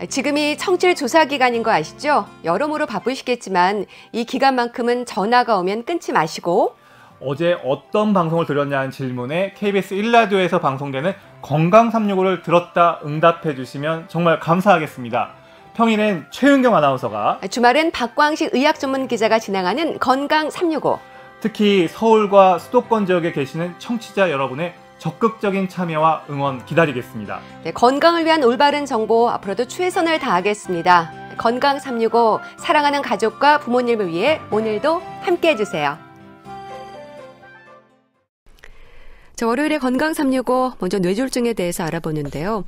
지금이 청취율 조사 기간인 거 아시죠? 여러모로 바쁘시겠지만 이 기간만큼은 전화가 오면 끊지 마시고 어제 어떤 방송을 들었냐는 질문에 KBS 1라디오에서 방송되는 건강 365를 들었다 응답해 주시면 정말 감사하겠습니다. 평일엔 최은경 아나운서가, 주말엔 박광식 의학 전문 기자가 진행하는 건강 365. 특히 서울과 수도권 지역에 계시는 청취자 여러분의 적극적인 참여와 응원 기다리겠습니다. 네, 건강을 위한 올바른 정보 앞으로도 최선을 다하겠습니다. 건강 365 사랑하는 가족과 부모님을 위해 오늘도 함께해 주세요. 자, 월요일에 건강 365 먼저 뇌졸중에 대해서 알아보는데요.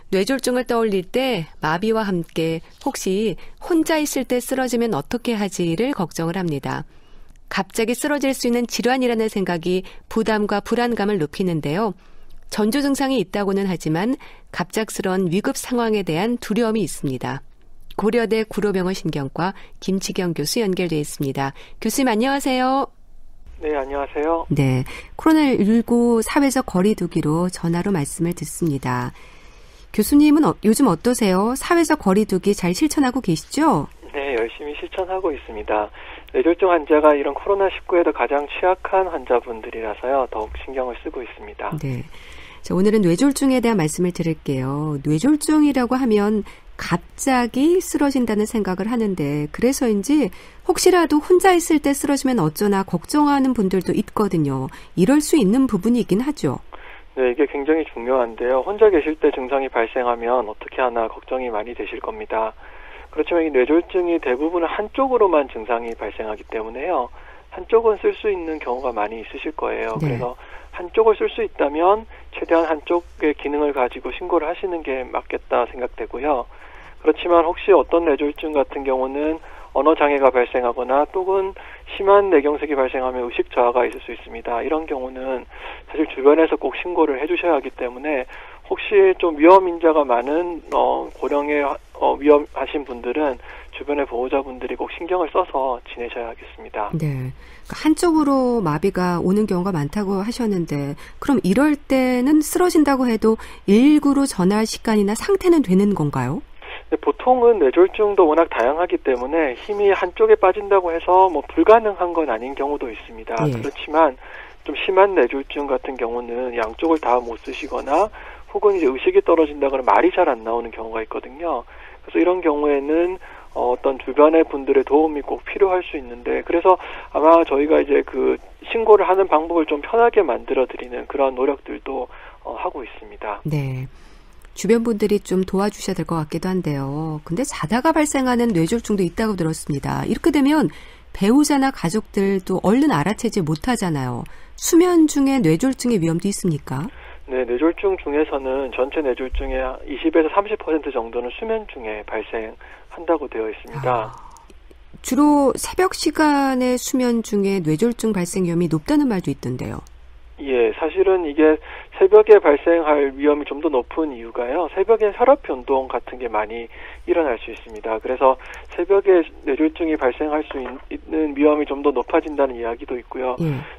뇌졸중을 떠올릴 때 마비와 함께 혹시 혼자 있을 때 쓰러지면 어떻게 하지를 걱정을 합니다. 갑자기 쓰러질 수 있는 질환이라는 생각이 부담과 불안감을 높이는데요. 전조 증상이 있다고는 하지만 갑작스러운 위급 상황에 대한 두려움이 있습니다. 고려대 구로병원 신경과 김치경 교수 연결되어 있습니다. 교수님 안녕하세요. 네, 안녕하세요. 네, 코로나19 사회적 거리 두기로 전화로 말씀을 듣습니다. 교수님은 요즘 어떠세요? 사회적 거리 두기 잘 실천하고 계시죠? 네, 열심히 실천하고 있습니다. 뇌졸중 환자가 이런 코로나19에도 가장 취약한 환자분들이라서요. 더욱 신경을 쓰고 있습니다. 네. 자, 오늘은 뇌졸중에 대한 말씀을 드릴게요. 뇌졸중이라고 하면 갑자기 쓰러진다는 생각을 하는데 그래서인지 혹시라도 혼자 있을 때 쓰러지면 어쩌나 걱정하는 분들도 있거든요. 이럴 수 있는 부분이긴 하죠. 네, 이게 굉장히 중요한데요. 혼자 계실 때 증상이 발생하면 어떻게 하나 걱정이 많이 되실 겁니다. 그렇지만 이 뇌졸중이 대부분 한쪽으로만 증상이 발생하기 때문에요. 한쪽은 쓸 수 있는 경우가 많이 있으실 거예요. 네. 그래서 한쪽을 쓸 수 있다면 최대한 한쪽의 기능을 가지고 신고를 하시는 게 맞겠다 생각되고요. 그렇지만 혹시 어떤 뇌졸중 같은 경우는 언어 장애가 발생하거나 또는 심한 뇌경색이 발생하면 의식 저하가 있을 수 있습니다. 이런 경우는 사실 주변에서 꼭 신고를 해주셔야 하기 때문에 혹시 좀 위험 인자가 많은 고령의 위험하신 분들은 주변의 보호자분들이 꼭 신경을 써서 지내셔야 하겠습니다. 네, 한쪽으로 마비가 오는 경우가 많다고 하셨는데 그럼 이럴 때는 쓰러진다고 해도 119로 전화할 시간이나 상태는 되는 건가요? 네, 보통은 뇌졸중도 워낙 다양하기 때문에 힘이 한쪽에 빠진다고 해서 불가능한 건 아닌 경우도 있습니다. 예. 그렇지만 좀 심한 뇌졸중 같은 경우는 양쪽을 다 못 쓰시거나 혹은 이제 의식이 떨어진다거나 말이 잘 안 나오는 경우가 있거든요. 그래서 이런 경우에는 어떤 주변의 분들의 도움이 꼭 필요할 수 있는데 그래서 아마 저희가 이제 그 신고를 하는 방법을 좀 편하게 만들어 드리는 그런 노력들도 하고 있습니다. 네. 주변 분들이 좀 도와주셔야 될 것 같기도 한데요. 근데 자다가 발생하는 뇌졸중도 있다고 들었습니다. 이렇게 되면 배우자나 가족들도 얼른 알아채지 못하잖아요. 수면 중에 뇌졸중의 위험도 있습니까? 네, 뇌졸중 중에서는 전체 뇌졸중의 20에서 30% 정도는 수면 중에 발생한다고 되어 있습니다. 주로 새벽 시간에 수면 중에 뇌졸중 발생 위험이 높다는 말도 있던데요. 예, 사실은 이게 새벽에 발생할 위험이 좀 더 높은 이유가요. 새벽에 혈압 변동 같은 게 많이 일어날 수 있습니다. 그래서 새벽에 뇌졸중이 발생할 수 있는 위험이 좀 더 높아진다는 이야기도 있고요.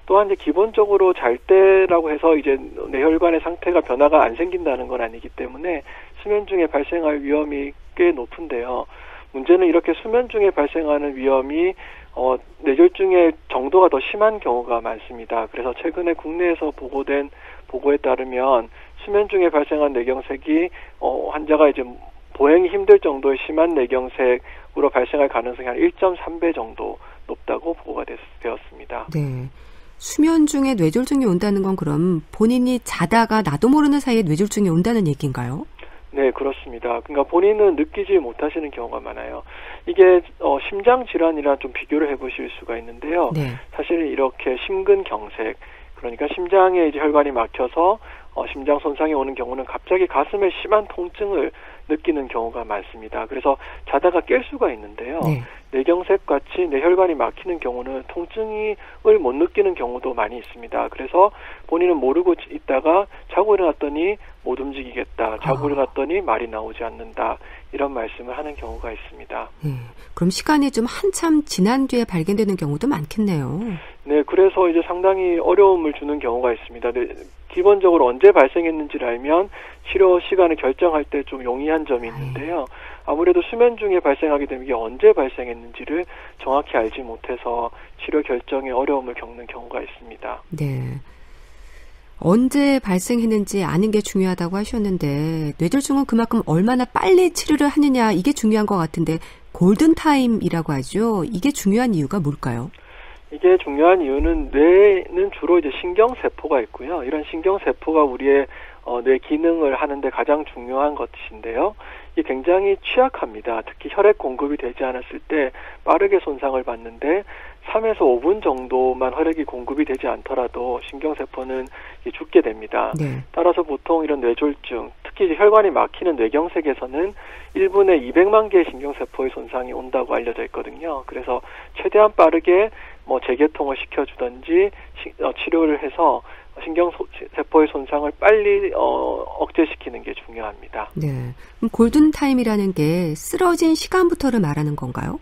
또한 이제 기본적으로 잘 때라고 해서 이제 뇌혈관의 상태가 변화가 안 생긴다는 건 아니기 때문에 수면 중에 발생할 위험이 꽤 높은데요. 문제는 이렇게 수면 중에 발생하는 위험이 뇌졸중의 정도가 더 심한 경우가 많습니다. 그래서 최근에 국내에서 보고된 보고에 따르면 수면 중에 발생한 뇌경색이 환자가 이제 보행이 힘들 정도의 심한 뇌경색으로 발생할 가능성이 한 1.3배 정도 높다고 보고가 되었습니다. 네. 수면 중에 뇌졸중이 온다는 건 그럼 본인이 자다가 나도 모르는 사이에 뇌졸중이 온다는 얘기인가요? 네, 그렇습니다. 그러니까 본인은 느끼지 못하시는 경우가 많아요. 이게 심장 질환이랑 좀 비교를 해보실 수가 있는데요. 네. 사실 이렇게 심근경색, 그러니까 심장에 이제 혈관이 막혀서 심장 손상이 오는 경우는 갑자기 가슴에 심한 통증을 느끼는 경우가 많습니다. 그래서 자다가 깰 수가 있는데요. 네. 뇌경색 같이 뇌혈관이 막히는 경우는 통증을 못 느끼는 경우도 많이 있습니다. 그래서 본인은 모르고 있다가 자고 일어났더니 못 움직이겠다. 자고 일어났더니 말이 나오지 않는다. 이런 말씀을 하는 경우가 있습니다. 그럼 시간이 좀 한참 지난 뒤에 발견되는 경우도 많겠네요. 네, 그래서 이제 상당히 어려움을 주는 경우가 있습니다. 기본적으로 언제 발생했는지를 알면 치료 시간을 결정할 때 좀 용이한 점이 있는데요. 아무래도 수면 중에 발생하게 되면 이게 언제 발생했는지를 정확히 알지 못해서 치료 결정에 어려움을 겪는 경우가 있습니다. 네. 언제 발생했는지 아는 게 중요하다고 하셨는데 뇌졸중은 그만큼 얼마나 빨리 치료를 하느냐 이게 중요한 것 같은데 골든타임이라고 하죠. 이게 중요한 이유가 뭘까요? 이게 중요한 이유는 뇌는 주로 이제 신경세포가 있고요. 이런 신경세포가 우리의 뇌 기능을 하는데 가장 중요한 것인데요. 이게 굉장히 취약합니다. 특히 혈액 공급이 되지 않았을 때 빠르게 손상을 받는데 3에서 5분 정도만 혈액이 공급이 되지 않더라도 신경세포는 죽게 됩니다. 네. 따라서 보통 이런 뇌졸중, 특히 이제 혈관이 막히는 뇌경색에서는 1분에 200만 개의 신경세포의 손상이 온다고 알려져 있거든요. 그래서 최대한 빠르게 재개통을 시켜주든지 치료를 해서 신경세포의 손상을 빨리 억제시키는 게 중요합니다. 네. 그럼 골든타임이라는 게 쓰러진 시간부터를 말하는 건가요?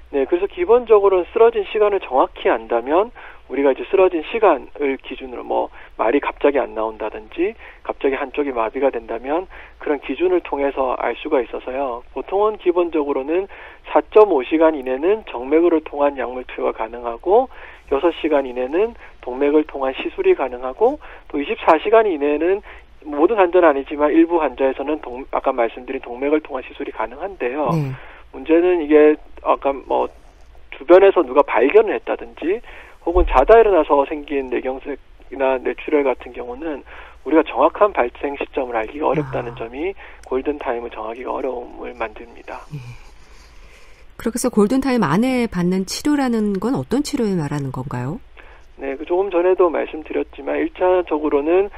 네, 그래서 기본적으로는 쓰러진 시간을 정확히 안다면 우리가 이제 쓰러진 시간을 기준으로 말이 갑자기 안 나온다든지 갑자기 한쪽이 마비가 된다면 그런 기준을 통해서 알 수가 있어서요. 보통은 기본적으로는 4.5시간 이내는 정맥으로 통한 약물 투여가 가능하고 6시간 이내는 동맥을 통한 시술이 가능하고 또 24시간 이내는 모든 환자는 아니지만 일부 환자에서는 아까 말씀드린 동맥을 통한 시술이 가능한데요. 네. 문제는 이게 아까 주변에서 누가 발견을 했다든지 혹은 자다 일어나서 생긴 뇌경색이나 뇌출혈 같은 경우는 우리가 정확한 발생 시점을 알기가 어렵다는 점이 골든타임을 정하기가 어려움을 만듭니다. 그렇게 해서 골든타임 안에 받는 치료라는 건 어떤 치료를 말하는 건가요? 네, 조금 전에도 말씀드렸지만 1차적으로는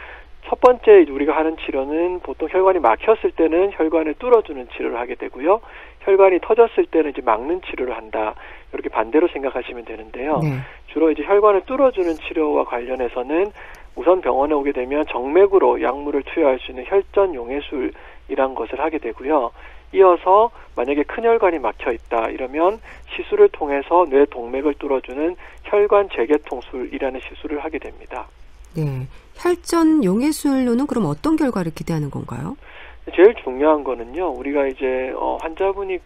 첫 번째 우리가 하는 치료는 보통 혈관이 막혔을 때는 혈관을 뚫어주는 치료를 하게 되고요. 혈관이 터졌을 때는 이제 막는 치료를 한다. 이렇게 반대로 생각하시면 되는데요. 네. 주로 이제 혈관을 뚫어주는 치료와 관련해서는 우선 병원에 오게 되면 정맥으로 약물을 투여할 수 있는 혈전용해술이란 것을 하게 되고요. 이어서 만약에 큰 혈관이 막혀 있다 이러면 시술을 통해서 뇌 동맥을 뚫어주는 혈관 재개통술이라는 시술을 하게 됩니다. 네. 혈전 용해술로는 그럼 어떤 결과를 기대하는 건가요? 제일 중요한 거는요. 우리가 이제 환자분이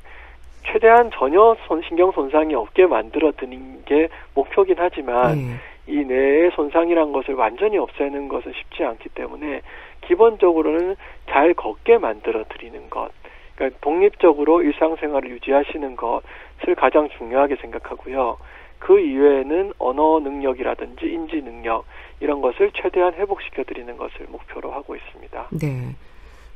최대한 전혀 신경 손상이 없게 만들어 드리는 게 목표긴 하지만 네. 이 뇌의 손상이란 것을 완전히 없애는 것은 쉽지 않기 때문에 기본적으로는 잘 걷게 만들어 드리는 것. 그러니까 독립적으로 일상생활을 유지하시는 것을 가장 중요하게 생각하고요. 그 이외에는 언어 능력이라든지 인지 능력 이런 것을 최대한 회복시켜 드리는 것을 목표로 하고 있습니다. 네.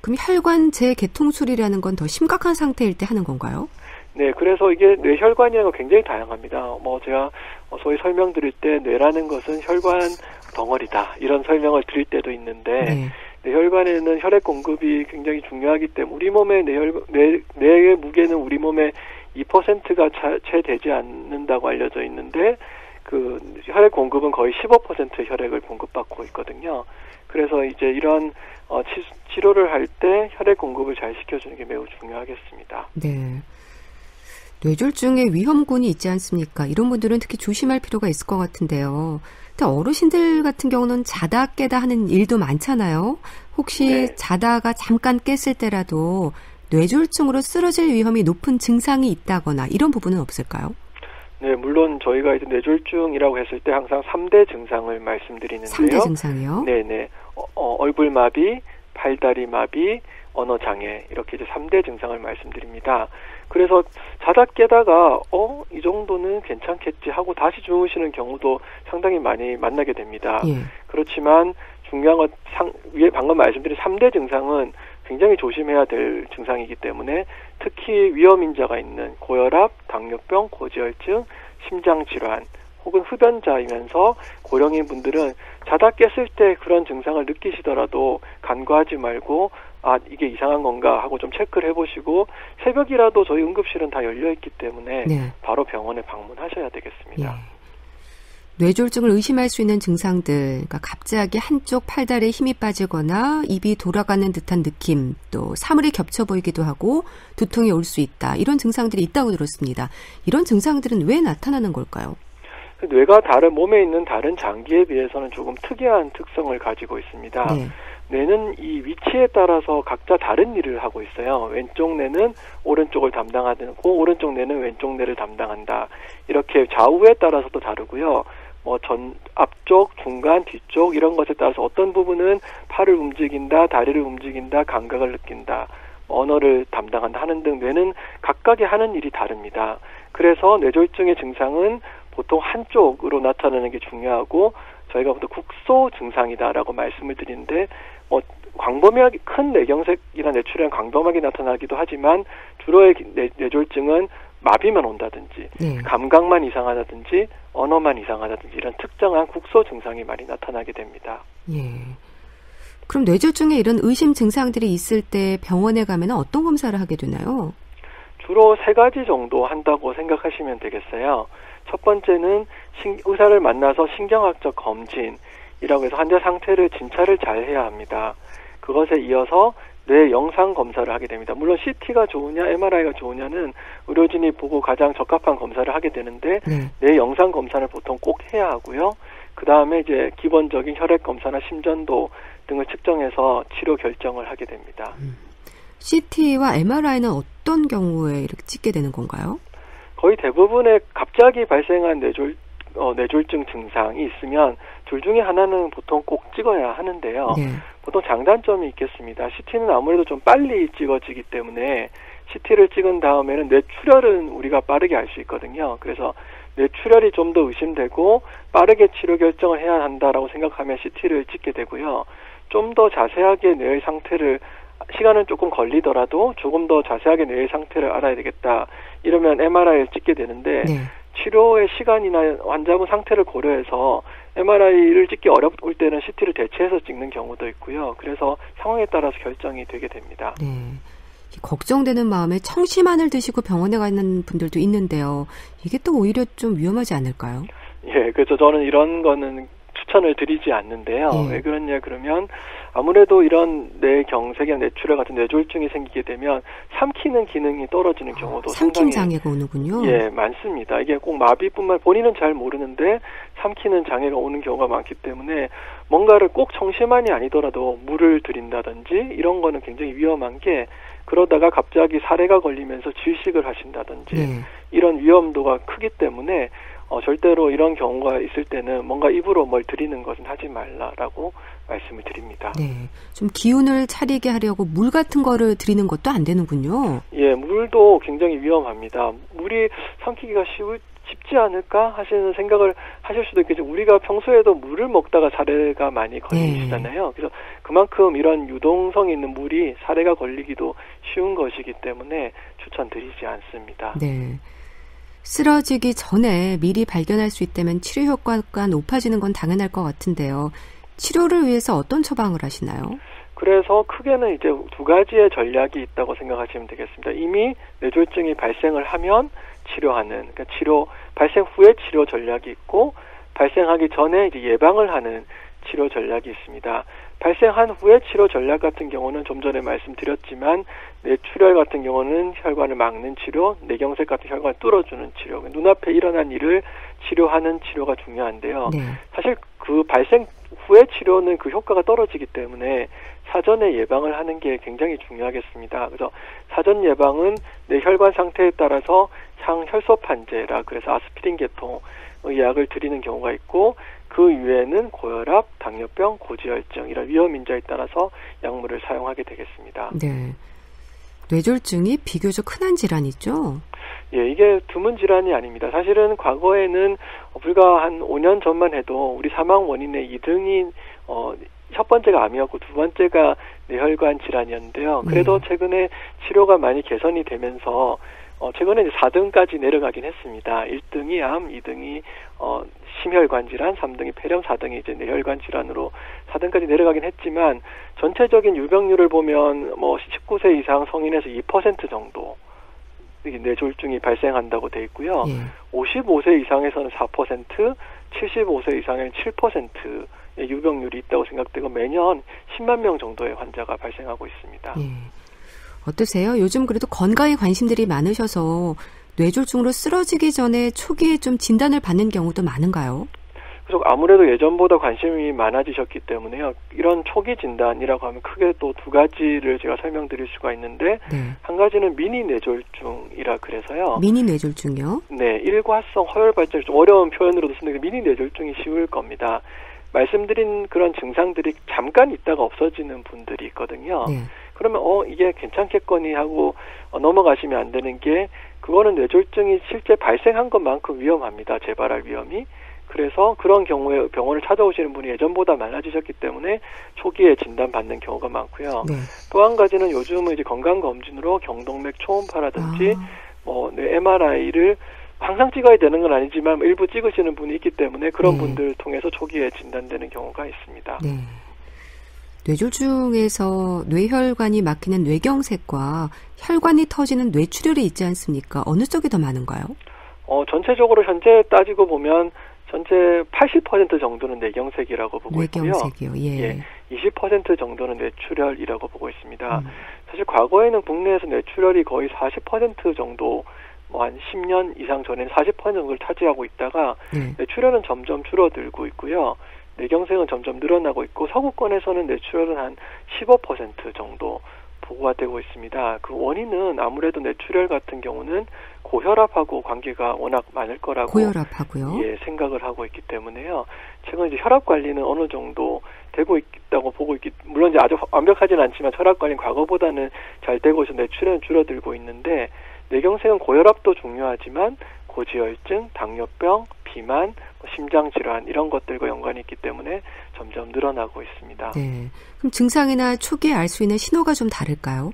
그럼 혈관 재개통술이라는 건 더 심각한 상태일 때 하는 건가요? 네, 그래서 이게 뇌혈관이라는 거 굉장히 다양합니다. 제가 소위 설명드릴 때 뇌라는 것은 혈관 덩어리다 이런 설명을 드릴 때도 있는데 네. 뇌혈관에는 혈액 공급이 굉장히 중요하기 때문에 우리 몸의 뇌의 무게는 우리 몸의 2%가 채 되지 않는다고 알려져 있는데 그 혈액 공급은 거의 15%의 혈액을 공급받고 있거든요. 그래서 이제 이런 치료를 할 때 혈액 공급을 잘 시켜주는 게 매우 중요하겠습니다. 네. 뇌졸중에 위험군이 있지 않습니까? 이런 분들은 특히 조심할 필요가 있을 것 같은데요. 근데 어르신들 같은 경우는 자다 깨다 하는 일도 많잖아요. 혹시 네. 자다가 잠깐 깼을 때라도 뇌졸중으로 쓰러질 위험이 높은 증상이 있다거나 이런 부분은 없을까요? 네, 물론 저희가 이제 뇌졸중이라고 했을 때 항상 3대 증상을 말씀드리는데요. 3대 증상이요? 네네. 얼굴 마비, 팔다리 마비, 언어 장애 이렇게 이제 3대 증상을 말씀드립니다. 그래서 자다 깨다가 이 정도는 괜찮겠지 하고 다시 주무시는 경우도 상당히 많이 만나게 됩니다. 예. 그렇지만 중요한 건 위에 방금 말씀드린 3대 증상은 굉장히 조심해야 될 증상이기 때문에 특히 위험인자가 있는 고혈압, 당뇨병, 고지혈증, 심장질환 혹은 흡연자이면서 고령인 분들은 자다 깼을 때 그런 증상을 느끼시더라도 간과하지 말고 이게 이상한 건가 하고 좀 체크를 해보시고 새벽이라도 저희 응급실은 다 열려있기 때문에 네. 바로 병원에 방문하셔야 되겠습니다. 예. 뇌졸중을 의심할 수 있는 증상들, 그러니까 갑자기 한쪽 팔다리에 힘이 빠지거나 입이 돌아가는 듯한 느낌, 또 사물이 겹쳐 보이기도 하고 두통이 올 수 있다. 이런 증상들이 있다고 들었습니다. 이런 증상들은 왜 나타나는 걸까요? 뇌가 몸에 있는 다른 장기에 비해서는 조금 특이한 특성을 가지고 있습니다. 네. 뇌는 이 위치에 따라서 각자 다른 일을 하고 있어요. 왼쪽 뇌는 오른쪽을 담당하고 오른쪽 뇌는 왼쪽 뇌를 담당한다. 이렇게 좌우에 따라서도 다르고요. 앞쪽, 중간, 뒤쪽 이런 것에 따라서 어떤 부분은 팔을 움직인다, 다리를 움직인다, 감각을 느낀다, 언어를 담당한다 하는 등 뇌는 각각의 하는 일이 다릅니다. 그래서 뇌졸중의 증상은 보통 한쪽으로 나타나는 게 중요하고 저희가 보통 국소 증상이다라고 말씀을 드리는데 광범위하게 큰 뇌경색이나 뇌출혈은 광범위하게 나타나기도 하지만 주로의 뇌졸중은 마비만 온다든지 감각만 이상하다든지 언어만 이상하다든지 이런 특정한 국소 증상이 많이 나타나게 됩니다. 예. 그럼 뇌졸중에 이런 의심 증상들이 있을 때 병원에 가면 어떤 검사를 하게 되나요? 주로 3가지 정도 한다고 생각하시면 되겠어요. 첫 번째는 의사를 만나서 신경학적 검진이라고 해서 환자 상태를 진찰을 잘 해야 합니다. 그것에 이어서 뇌 영상 검사를 하게 됩니다. 물론 CT가 좋으냐 MRI가 좋으냐는 의료진이 보고 가장 적합한 검사를 하게 되는데 뇌 영상 검사를 보통 꼭 해야 하고요. 그 다음에 이제 기본적인 혈액 검사나 심전도 등을 측정해서 치료 결정을 하게 됩니다. CT와 MRI는 어떤 경우에 이렇게 찍게 되는 건가요? 거의 대부분의 갑자기 발생한 뇌졸중 증상이 있으면 둘 중에 하나는 보통 꼭 찍어야 하는데요. 보통 장단점이 있겠습니다. CT는 아무래도 좀 빨리 찍어지기 때문에 CT를 찍은 다음에는 뇌출혈은 우리가 빠르게 알 수 있거든요. 그래서 뇌출혈이 좀 더 의심되고 빠르게 치료 결정을 해야 한다라고 생각하면 CT를 찍게 되고요. 좀 더 자세하게 뇌의 상태를 시간은 조금 걸리더라도 조금 더 자세하게 뇌의 상태를 알아야 되겠다. 이러면 MRI를 찍게 되는데 치료의 시간이나 환자분 상태를 고려해서 MRI를 찍기 어려울 때는 CT를 대체해서 찍는 경우도 있고요. 그래서 상황에 따라서 결정이 되게 됩니다. 네. 걱정되는 마음에 청심환을 드시고 병원에 가는 분들도 있는데요. 이게 또 오히려 좀 위험하지 않을까요? 예, 그래서 저는 이런 거는 추천을 드리지 않는데요. 왜 그러냐 그러면 아무래도 이런 뇌경색이나 뇌출혈 같은 뇌졸중이 생기게 되면 삼키는 기능이 떨어지는 경우도 삼킴 장애가 오는군요. 예, 많습니다. 이게 꼭 마비뿐만 본인은 잘 모르는데 삼키는 장애가 오는 경우가 많기 때문에 뭔가를 꼭 청심환이 아니더라도 물을 들인다든지 이런 거는 굉장히 위험한 게 그러다가 갑자기 사례가 걸리면서 질식을 하신다든지 이런 위험도가 크기 때문에 절대로 이런 경우가 있을 때는 뭔가 입으로 뭘 들이는 것은 하지 말라라고 말씀을 드립니다. 네, 좀 기운을 차리게 하려고 물 같은 거를 들이는 것도 안 되는군요. 예, 물도 굉장히 위험합니다. 물이 삼키기가 쉽지 않을까 하시는 생각을 하실 수도 있겠죠. 우리가 평소에도 물을 먹다가 사례가 많이 걸리시잖아요. 그래서 그만큼 이런 유동성 있는 물이 사례가 걸리기도 쉬운 것이기 때문에 추천드리지 않습니다. 네. 쓰러지기 전에 미리 발견할 수 있다면 치료 효과가 높아지는 건 당연할 것 같은데요. 치료를 위해서 어떤 처방을 하시나요? 그래서 크게는 이제 2가지의 전략이 있다고 생각하시면 되겠습니다. 이미 뇌졸중이 발생을 하면 치료하는, 그러니까 발생 후에 치료 전략이 있고, 발생하기 전에 이제 예방을 하는 치료 전략이 있습니다. 발생한 후에 치료 전략 같은 경우는 좀 전에 말씀드렸지만 뇌출혈 같은 경우는 혈관을 막는 치료, 뇌경색 같은 혈관을 뚫어주는 치료, 눈앞에 일어난 일을 치료하는 치료가 중요한데요. 사실 그 발생 후에 치료는 그 효과가 떨어지기 때문에 사전에 예방을 하는 게 굉장히 중요하겠습니다. 그래서 사전 예방은 뇌혈관 상태에 따라서 항혈소판제라 그래서 아스피린 계통의 약을 드리는 경우가 있고 그 이외에는 고혈압, 당뇨병, 고지혈증 이런 위험 인자에 따라서 약물을 사용하게 되겠습니다. 네, 뇌졸중이 비교적 흔한 질환이죠? 예, 이게 드문 질환이 아닙니다. 사실은 과거에는 불과 한 5년 전만 해도 우리 사망 원인의 2등이 첫 번째가 암이었고 두 번째가 뇌혈관 질환이었는데요. 그래도 최근에 치료가 많이 개선이 되면서 최근에 이제 4등까지 내려가긴 했습니다. 1등이 암, 2등이 심혈관 질환, 3등이 폐렴, 4등이 이제 뇌혈관 질환으로 4등까지 내려가긴 했지만 전체적인 유병률을 보면 19세 이상 성인에서 2% 정도 뇌졸중이 발생한다고 돼 있고요. 55세 이상에서는 4%, 75세 이상에는 7%의 유병률이 있다고 생각되고 매년 10만 명 정도의 환자가 발생하고 있습니다. 어떠세요? 요즘 그래도 건강에 관심들이 많으셔서 뇌졸중으로 쓰러지기 전에 초기에 좀 진단을 받는 경우도 많은가요? 그래서 아무래도 예전보다 관심이 많아지셨기 때문에요. 이런 초기 진단이라고 하면 크게 또 두 가지를 제가 설명드릴 수가 있는데 네. 한 가지는 미니 뇌졸중이라 그래서요. 미니 뇌졸중이요? 네, 일과성 허혈 발작이 좀 어려운 표현으로도 쓰는데 미니 뇌졸중이 쉬울 겁니다. 말씀드린 그런 증상들이 잠깐 있다가 없어지는 분들이 있거든요. 네. 그러면 이게 괜찮겠거니 하고 넘어가시면 안 되는 게 그거는 뇌졸중이 실제 발생한 것만큼 위험합니다. 재발할 위험이. 그래서 그런 경우에 병원을 찾아오시는 분이 예전보다 많아지셨기 때문에 초기에 진단받는 경우가 많고요. 네. 또 한 가지는 요즘은 이제 건강검진으로 경동맥 초음파라든지 뇌 MRI를 항상 찍어야 되는 건 아니지만 일부 찍으시는 분이 있기 때문에 그런 네. 분들을 통해서 초기에 진단되는 경우가 있습니다. 네. 뇌졸중에서 뇌혈관이 막히는 뇌경색과 혈관이 터지는 뇌출혈이 있지 않습니까? 어느 쪽이 더 많은가요? 전체적으로 현재 따지고 보면 전체 80% 정도는 뇌경색이라고 보고 뇌경색이요. 있고요. 예. 20% 정도는 뇌출혈이라고 보고 있습니다. 사실 과거에는 국내에서 뇌출혈이 거의 40% 정도 한 10년 이상 전에는 40% 정도를 차지하고 있다가 네. 뇌출혈은 점점 줄어들고 있고요. 뇌경색은 점점 늘어나고 있고 서구권에서는 뇌출혈은 한 15% 정도 보고가 되고 있습니다. 그 원인은 아무래도 뇌출혈 같은 경우는 고혈압하고 관계가 워낙 많을 거라고 고혈압하고요. 생각을 하고 있기 때문에요. 최근 이제 혈압 관리는 어느 정도 되고 있다고 보고 물론 이제 아주 완벽하진 않지만 혈압 관리는 과거보다는 잘 되고 있어서 뇌출혈은 줄어들고 있는데 뇌경색은 고혈압도 중요하지만 고지혈증, 당뇨병, 비만, 심장질환 이런 것들과 연관이 있기 때문에 점점 늘어나고 있습니다. 네. 그럼 증상이나 초기에 알 수 있는 신호가 좀 다를까요?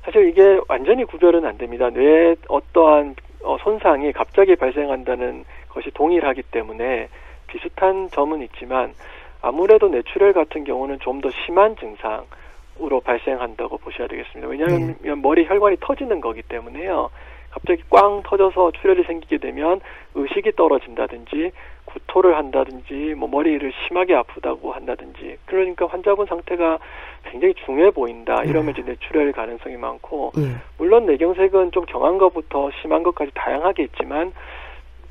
사실 이게 완전히 구별은 안 됩니다. 뇌에 어떠한 손상이 갑자기 발생한다는 것이 동일하기 때문에 비슷한 점은 있지만 아무래도 뇌출혈 같은 경우는 좀 더 심한 증상으로 발생한다고 보셔야 되겠습니다. 왜냐하면 머리 혈관이 터지는 거기 때문에요. 갑자기 꽝 터져서 출혈이 생기게 되면 의식이 떨어진다든지 구토를 한다든지 머리를 심하게 아프다고 한다든지 그러니까 환자분 상태가 굉장히 중해 보인다 이러면 이제 뇌출혈 가능성이 많고 물론 뇌경색은 좀 경한 것부터 심한 것까지 다양하게 있지만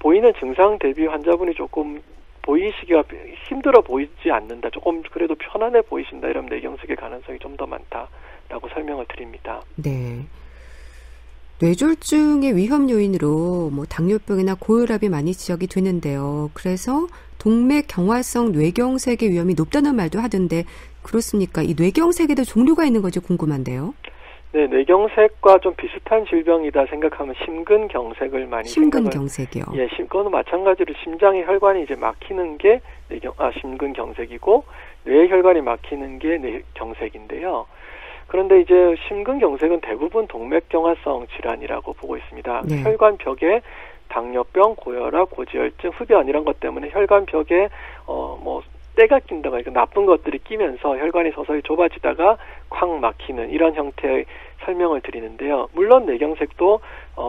보이는 증상 대비 환자분이 조금 보이시기가 힘들어 보이지 않는다 조금 그래도 편안해 보이신다 이러면 뇌경색의 가능성이 좀 더 많다라고 설명을 드립니다. 네. 뇌졸중의 위험 요인으로 당뇨병이나 고혈압이 많이 지적이 되는데요. 그래서 동맥 경화성 뇌경색의 위험이 높다는 말도 하던데 그렇습니까? 이 뇌경색에도 종류가 있는 건지 궁금한데요. 네, 뇌경색과 좀 비슷한 질병이다 생각하면 심근경색을 많이 심근경색이요. 예, 그거는 마찬가지로 심장의 혈관이 이제 막히는 게 심근경색이고 뇌의 혈관이 막히는 게 뇌경색인데요. 그런데 이제 심근경색은 대부분 동맥경화성 질환이라고 보고 있습니다. 네. 혈관벽에 당뇨병, 고혈압, 고지혈증, 흡연 이런 것 때문에 혈관벽에 때가 낀다가 나쁜 것들이 끼면서 혈관이 서서히 좁아지다가 콱 막히는 이런 형태의 설명을 드리는데요. 물론 뇌경색도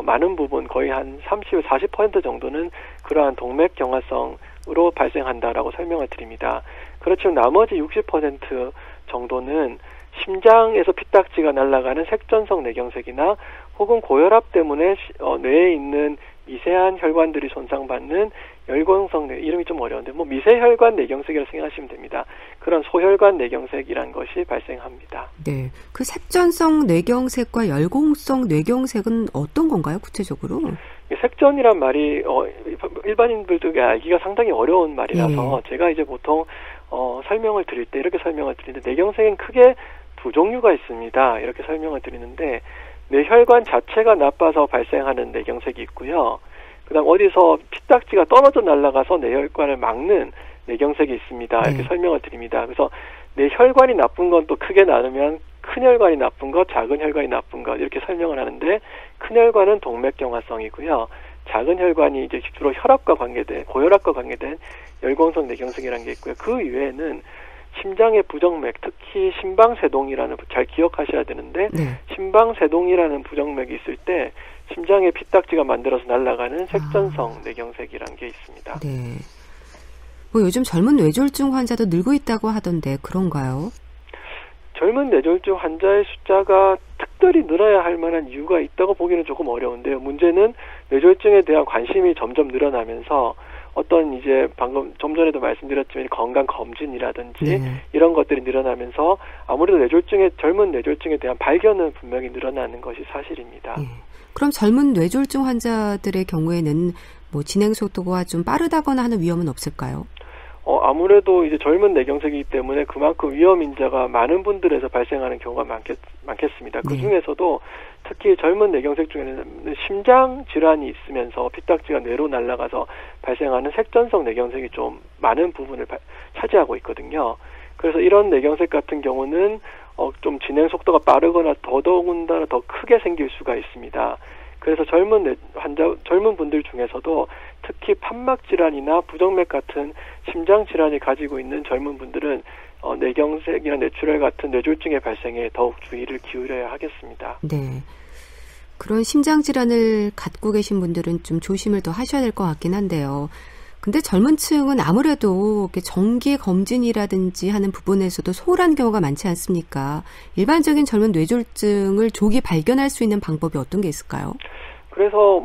많은 부분 거의 한 30, 40% 정도는 그러한 동맥경화성으로 발생한다라고 설명을 드립니다. 그렇지만 나머지 60% 정도는 심장에서 피딱지가 날아가는 색전성 뇌경색이나 혹은 고혈압 때문에 뇌에 있는 미세한 혈관들이 손상받는 열광성 이름이 좀 어려운데 미세혈관 뇌경색이라고 생각하시면 됩니다. 그런 소혈관 뇌경색이라는 것이 발생합니다. 네, 그 색전성 뇌경색과 열공성 뇌경색은 어떤 건가요, 구체적으로? 색전이란 말이 일반인들도 알기가 상당히 어려운 말이라서 제가 이제 보통 설명을 드릴 때 이렇게 설명을 드리는데 뇌경색은 크게 두 종류가 있습니다. 이렇게 설명을 드리는데 뇌혈관 자체가 나빠서 발생하는 뇌경색이 있고요. 그다음 어디서 피딱지가 떨어져 날아가서 뇌혈관을 막는 뇌경색이 있습니다. 이렇게 설명을 드립니다. 그래서 뇌혈관이 나쁜 건 또 크게 나누면 큰 혈관이 나쁜 것, 작은 혈관이 나쁜 것 이렇게 설명을 하는데 큰 혈관은 동맥경화성이고요. 작은 혈관이 이제 주로 혈압과 관계된 고혈압과 관계된 열광성 뇌경색이라는 게 있고요. 그 이외에는 심장의 부정맥, 특히 심방세동이라는 잘 기억하셔야 되는데 심방세동이라는 부정맥이 있을 때 심장의 피딱지가 만들어서 날아가는 색전성 뇌경색이라는 게 있습니다. 네. 요즘 젊은 뇌졸중 환자도 늘고 있다고 하던데 그런가요? 젊은 뇌졸중 환자의 숫자가 특별히 늘어야 할 만한 이유가 있다고 보기는 조금 어려운데요. 문제는 뇌졸중에 대한 관심이 점점 늘어나면서 어떤 이제 방금 좀 전에도 말씀드렸지만 건강 검진이라든지 이런 것들이 늘어나면서 아무래도 젊은 뇌졸중에 대한 발견은 분명히 늘어나는 것이 사실입니다. 그럼 젊은 뇌졸중 환자들의 경우에는 뭐 진행 속도가 좀 빠르다거나 하는 위험은 없을까요? 아무래도 이제 젊은 뇌경색이기 때문에 그만큼 위험 인자가 많은 분들에서 발생하는 경우가 많겠습니다. 그 중에서도 특히 젊은 뇌경색 중에는 심장 질환이 있으면서 피딱지가 뇌로 날아가서 발생하는 색전성 뇌경색이 좀 많은 부분을 차지하고 있거든요. 그래서 이런 뇌경색 같은 경우는 좀 진행 속도가 빠르거나 더더군다나 더 크게 생길 수가 있습니다. 그래서 젊은 분들 중에서도 특히 판막 질환이나 부정맥 같은 심장 질환을 가지고 있는 젊은 분들은 뇌경색이나 뇌출혈 같은 뇌졸중의 발생에 더욱 주의를 기울여야 하겠습니다. 네. 그런 심장 질환을 갖고 계신 분들은 좀 조심을 더 하셔야 될 것 같긴 한데요. 근데 젊은 층은 아무래도 정기 검진이라든지 하는 부분에서도 소홀한 경우가 많지 않습니까? 일반적인 젊은 뇌졸중을 조기 발견할 수 있는 방법이 어떤 게 있을까요? 그래서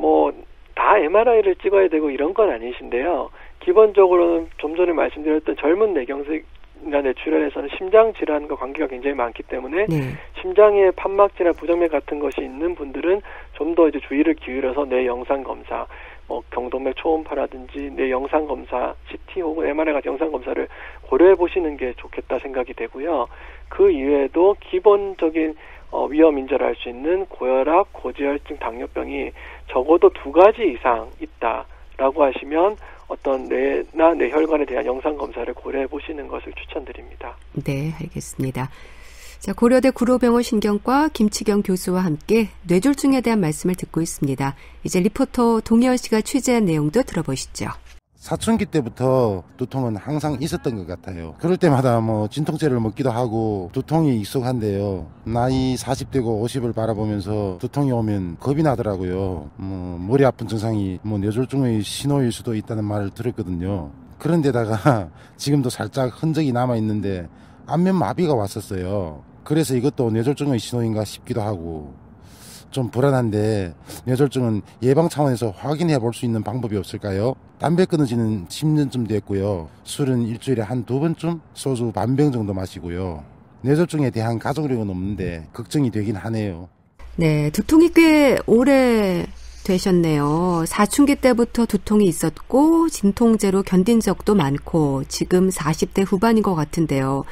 다 MRI를 찍어야 되고 이런 건 아니신데요. 기본적으로는 좀 전에 말씀드렸던 젊은 뇌경색이나 뇌출혈에서는 심장 질환과 관계가 굉장히 많기 때문에 심장에 판막질이나 부정맥 같은 것이 있는 분들은 좀 더 이제 주의를 기울여서 뇌 영상 검사, 경동맥 초음파라든지 뇌 영상 검사, CT 혹은 MRI 같은 영상 검사를 고려해 보시는 게 좋겠다 생각이 되고요. 그 이외에도 기본적인 위험 인자를 할 수 있는 고혈압, 고지혈증, 당뇨병이 적어도 2가지 이상 있다라고 하시면 어떤 뇌나 뇌혈관에 대한 영상 검사를 고려해 보시는 것을 추천드립니다. 네, 알겠습니다. 자, 고려대 구로병원 신경과 김치경 교수와 함께 뇌졸중에 대한 말씀을 듣고 있습니다. 이제 리포터 동현 씨가 취재한 내용도 들어보시죠. 사춘기 때부터 두통은 항상 있었던 것 같아요. 그럴 때마다 진통제를 먹기도 하고 두통이 익숙한데요. 나이 40대고 50을 바라보면서 두통이 오면 겁이 나더라고요. 머리 아픈 증상이 뇌졸중의 신호일 수도 있다는 말을 들었거든요. 그런데다가 지금도 살짝 흔적이 남아있는데 안면 마비가 왔었어요. 그래서 이것도 뇌졸중의 신호인가 싶기도 하고 좀 불안한데 뇌졸중은 예방 차원에서 확인해 볼 수 있는 방법이 없을까요? 담배 끊은 지는 10년쯤 됐고요. 술은 일주일에 한 2번쯤 소주 반병 정도 마시고요. 뇌졸중에 대한 가족력은 없는데 걱정이 되긴 하네요. 네, 두통이 꽤 오래 되셨네요. 사춘기 때부터 두통이 있었고 진통제로 견딘 적도 많고 지금 40대 후반인 것 같은데요.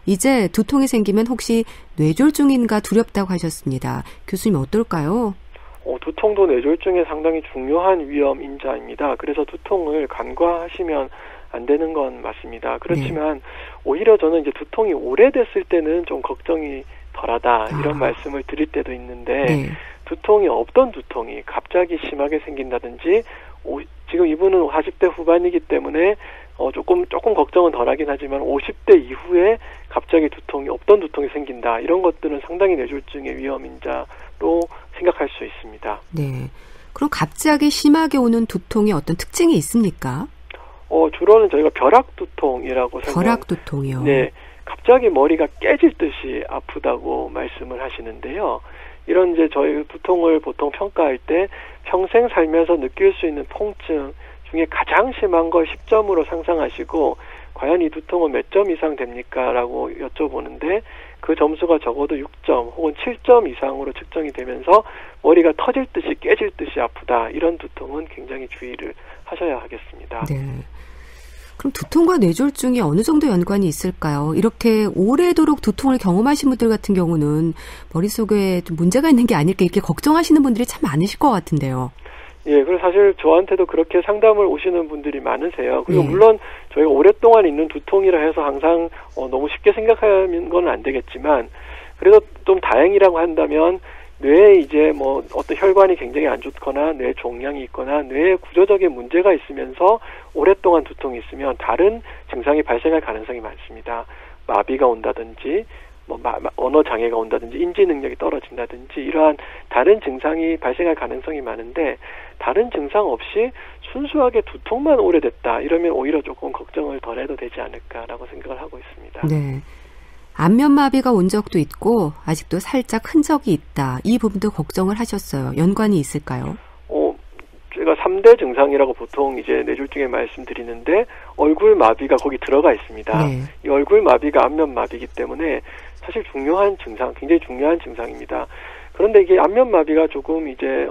이제 두통이 생기면 혹시 뇌졸중인가 두렵다고 하셨습니다. 교수님 어떨까요? 두통도 뇌졸중에 상당히 중요한 위험 인자입니다. 그래서 두통을 간과하시면 안 되는 건 맞습니다. 그렇지만 오히려 저는 이제 두통이 오래됐을 때는 좀 걱정이 덜하다 이런 말씀을 드릴 때도 있는데 두통이 없던 두통이 갑자기 심하게 생긴다든지 지금 이분은 40대 후반이기 때문에 조금 걱정은 덜하긴 하지만 50대 이후에 갑자기 없던 두통이 생긴다. 이런 것들은 상당히 뇌졸중의 위험 인자로 생각할 수 있습니다. 네. 그럼 갑자기 심하게 오는 두통이 어떤 특징이 있습니까? 주로는 저희가 벼락두통이라고 벼락두통이요. 네. 갑자기 머리가 깨질 듯이 아프다고 말씀을 하시는데요. 이런 이제 저희 두통을 보통 평가할 때 평생 살면서 느낄 수 있는 통증 중에 가장 심한 걸 10점으로 상상하시고 과연 이 두통은 몇 점 이상 됩니까? 라고 여쭤보는데 그 점수가 적어도 6점 혹은 7점 이상으로 측정이 되면서 머리가 터질 듯이 깨질 듯이 아프다. 이런 두통은 굉장히 주의를 하셔야 하겠습니다. 네. 그럼 두통과 뇌졸중이 어느 정도 연관이 있을까요? 이렇게 오래도록 두통을 경험하신 분들 같은 경우는 머릿속에 좀 문제가 있는 게 아닐까 이렇게 걱정하시는 분들이 참 많으실 것 같은데요. 예, 그래서 사실 저한테도 그렇게 상담을 오시는 분들이 많으세요. 그리고 물론 저희가 오랫동안 있는 두통이라 해서 항상 너무 쉽게 생각하는 건 안 되겠지만 그래도 좀 다행이라고 한다면 뇌에 이제 어떤 혈관이 굉장히 안 좋거나 뇌 종양이 있거나 뇌에 구조적인 문제가 있으면서 오랫동안 두통이 있으면 다른 증상이 발생할 가능성이 많습니다. 마비가 온다든지 언어 장애가 온다든지 인지 능력이 떨어진다든지 이러한 다른 증상이 발생할 가능성이 많은데 다른 증상 없이 순수하게 두통만 오래됐다 이러면 오히려 조금 걱정을 덜 해도 되지 않을까라고 생각을 하고 있습니다. 네. 안면마비가 온 적도 있고 아직도 살짝 흔적이 있다. 이 부분도 걱정을 하셨어요. 연관이 있을까요? 제가 3대 증상이라고 보통 이제 뇌졸중에 말씀드리는데 얼굴 마비가 거기 들어가 있습니다. 네. 이 얼굴 마비가 안면 마비이기 때문에 사실 중요한 증상, 굉장히 중요한 증상입니다. 그런데 이게 안면 마비가 조금 이제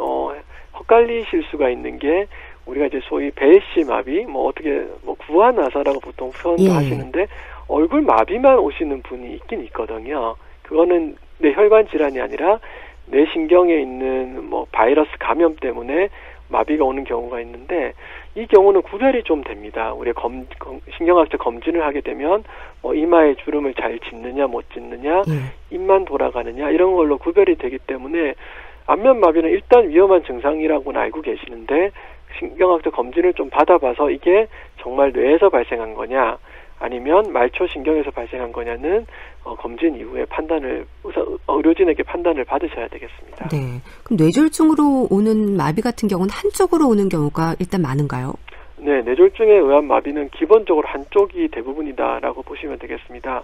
헛갈리실 수가 있는 게 우리가 이제 소위 배씨 마비, 어떻게 구아나사라고 보통 표현도 예. 하시는데 얼굴 마비만 오시는 분이 있긴 있거든요. 그거는 내 혈관 질환이 아니라 내 신경에 있는 바이러스 감염 때문에 마비가 오는 경우가 있는데 이 경우는 구별이 좀 됩니다. 우리가 신경학적 검진을 하게 되면 이마에 주름을 잘 짓느냐 못 짓느냐, 입만 돌아가느냐 이런 걸로 구별이 되기 때문에 안면 마비는 일단 위험한 증상이라고는 알고 계시는데 신경학적 검진을 좀 받아봐서 이게 정말 뇌에서 발생한 거냐 아니면 말초 신경에서 발생한 거냐는 검진 이후에 의료진에게 판단을 받으셔야 되겠습니다. 네. 그럼 뇌졸중으로 오는 마비 같은 경우는 한쪽으로 오는 경우가 일단 많은가요? 네, 뇌졸중에 의한 마비는 기본적으로 한쪽이 대부분이다라고 보시면 되겠습니다.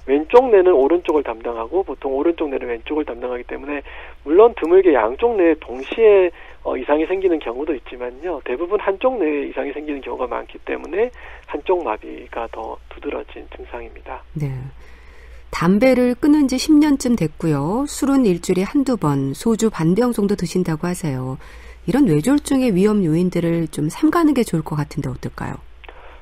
왼쪽 뇌는 오른쪽을 담당하고 보통 오른쪽 뇌는 왼쪽을 담당하기 때문에 물론 드물게 양쪽 뇌에 동시에 이상이 생기는 경우도 있지만요. 대부분 한쪽 뇌에 이상이 생기는 경우가 많기 때문에 한쪽 마비가 더 두드러진 증상입니다. 네. 담배를 끊은 지 10년쯤 됐고요. 술은 일주일에 한두 번, 소주 반병 정도 드신다고 하세요. 이런 뇌졸중의 위험 요인들을 좀 삼가는 게 좋을 것 같은데 어떨까요?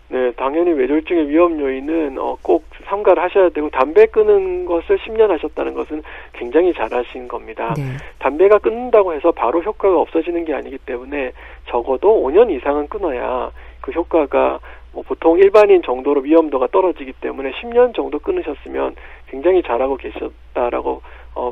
네, 당연히 뇌졸중의 위험 요인은 꼭 삼가를 하셔야 되고 담배 끊는 것을 10년 하셨다는 것은 굉장히 잘하신 겁니다. 네. 담배가 끊는다고 해서 바로 효과가 없어지는 게 아니기 때문에 적어도 5년 이상은 끊어야 그 효과가 보통 일반인 정도로 위험도가 떨어지기 때문에 10년 정도 끊으셨으면 굉장히 잘하고 계셨다라고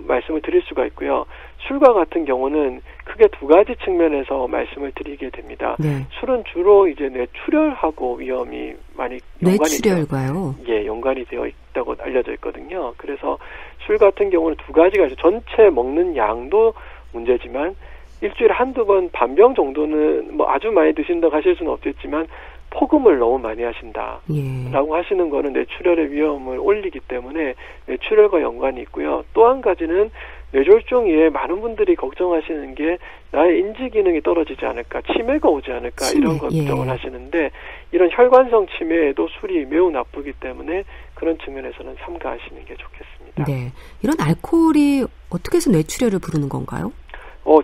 말씀을 드릴 수가 있고요. 술과 같은 경우는 크게 두 가지 측면에서 말씀을 드리게 됩니다. 네. 술은 주로 이제 뇌출혈하고 위험이 많이 뇌출혈과요? 연관이 되어 있다고 알려져 있거든요. 그래서 술 같은 경우는 두 가지가 있어요. 전체 먹는 양도 문제지만 일주일에 한두 번 반병 정도는 아주 많이 드신다고 하실 수는 없겠지만 폭음을 너무 많이 하신다라고 하시는 거는 뇌출혈의 위험을 올리기 때문에 뇌출혈과 연관이 있고요. 또 한 가지는 뇌졸중 이후에 많은 분들이 걱정하시는 게 나의 인지 기능이 떨어지지 않을까, 치매가 오지 않을까 이런 걱정을 하시는데 이런 혈관성 치매에도 술이 매우 나쁘기 때문에 그런 측면에서는 삼가하시는 게 좋겠습니다. 네, 이런 알코올이 어떻게 해서 뇌출혈을 부르는 건가요?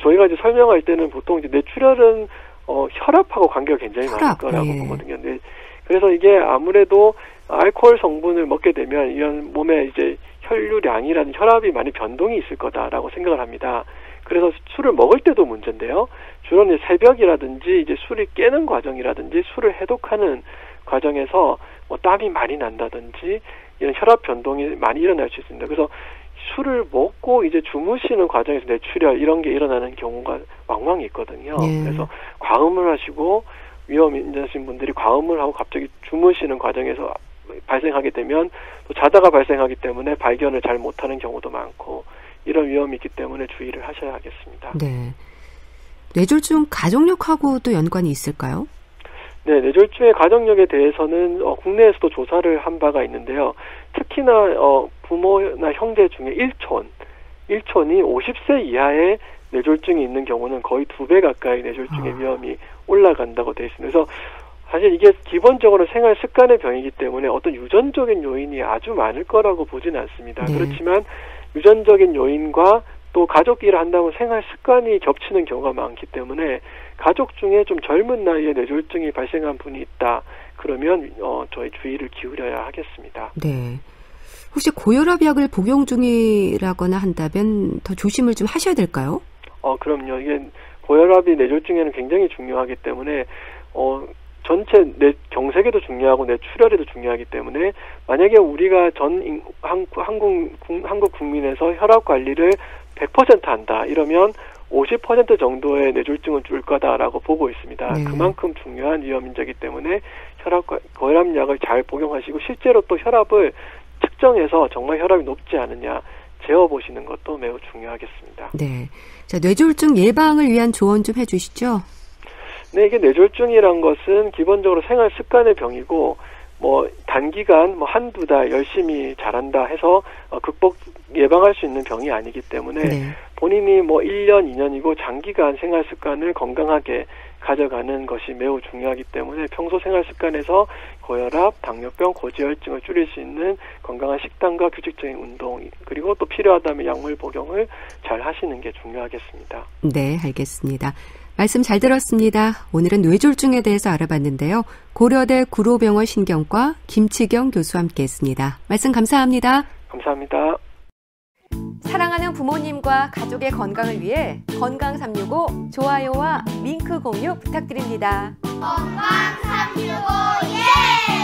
저희가 이제 설명할 때는 보통 이제 뇌출혈은 혈압하고 관계가 굉장히 많을 거라고 보거든요. 네. 그래서 이게 아무래도 알코올 성분을 먹게 되면 이런 몸에 이제 혈류량이라는 혈압이 많이 변동이 있을 거다라고 생각을 합니다. 그래서 술을 먹을 때도 문제인데요. 주로 이제 새벽이라든지 이제 술이 깨는 과정이라든지 술을 해독하는 과정에서 땀이 많이 난다든지 이런 혈압 변동이 많이 일어날 수 있습니다. 그래서 술을 먹고 이제 주무시는 과정에서 뇌출혈 이런 게 일어나는 경우가 왕왕 있거든요. 그래서 과음을 하시고 위험 있으신 분들이 과음을 하고 갑자기 주무시는 과정에서 발생하게 되면 또 자다가 발생하기 때문에 발견을 잘 못하는 경우도 많고 이런 위험이 있기 때문에 주의를 하셔야 하겠습니다. 네. 뇌졸중 가족력하고도 연관이 있을까요? 네, 뇌졸중의 가족력에 대해서는 국내에서도 조사를 한 바가 있는데요. 특히나 부모나 형제 중에 1촌이 50세 이하의 뇌졸중이 있는 경우는 거의 2배 가까이 뇌졸중의 위험이 올라간다고 되어 있습니다. 그래서 사실 이게 기본적으로 생활 습관의 병이기 때문에 어떤 유전적인 요인이 아주 많을 거라고 보지는 않습니다. 그렇지만 유전적인 요인과 또 가족끼리 한다면 생활 습관이 겹치는 경우가 많기 때문에 가족 중에 좀 젊은 나이에 뇌졸중이 발생한 분이 있다. 그러면 저희 주의를 기울여야 하겠습니다. 네. 혹시 고혈압 약을 복용 중이라거나 한다면 더 조심을 좀 하셔야 될까요? 그럼요. 이게 고혈압이 뇌졸중에는 굉장히 중요하기 때문에 전체 경색에도 중요하고 뇌출혈에도 중요하기 때문에 만약에 우리가 한국 국민에서 혈압 관리를 100% 한다 이러면 50% 정도의 뇌졸중은 줄 거다라고 보고 있습니다. 그만큼 중요한 위험인자이기 때문에 고혈압약을 잘 복용하시고 실제로 또 혈압을 측정해서 정말 혈압이 높지 않느냐 재어보시는 것도 매우 중요하겠습니다. 네. 자, 뇌졸중 예방을 위한 조언 좀 해주시죠. 네, 이게 뇌졸중이란 것은 기본적으로 생활 습관의 병이고 뭐 단기간 뭐 한두 달 열심히 잘한다 해서 예방할 수 있는 병이 아니기 때문에 네. 본인이 뭐 1년, 2년이고 장기간 생활 습관을 건강하게 가져가는 것이 매우 중요하기 때문에 평소 생활 습관에서 고혈압, 당뇨병, 고지혈증을 줄일 수 있는 건강한 식단과 규칙적인 운동, 그리고 또 필요하다면 약물 복용을 잘 하시는 게 중요하겠습니다. 네, 알겠습니다. 말씀 잘 들었습니다. 오늘은 뇌졸중에 대해서 알아봤는데요. 고려대 구로병원 신경과 김치경 교수와 함께했습니다. 말씀 감사합니다. 감사합니다. 사랑하는 부모님과 가족의 건강을 위해 건강 365 좋아요와 링크 공유 부탁드립니다. 건강 365 예!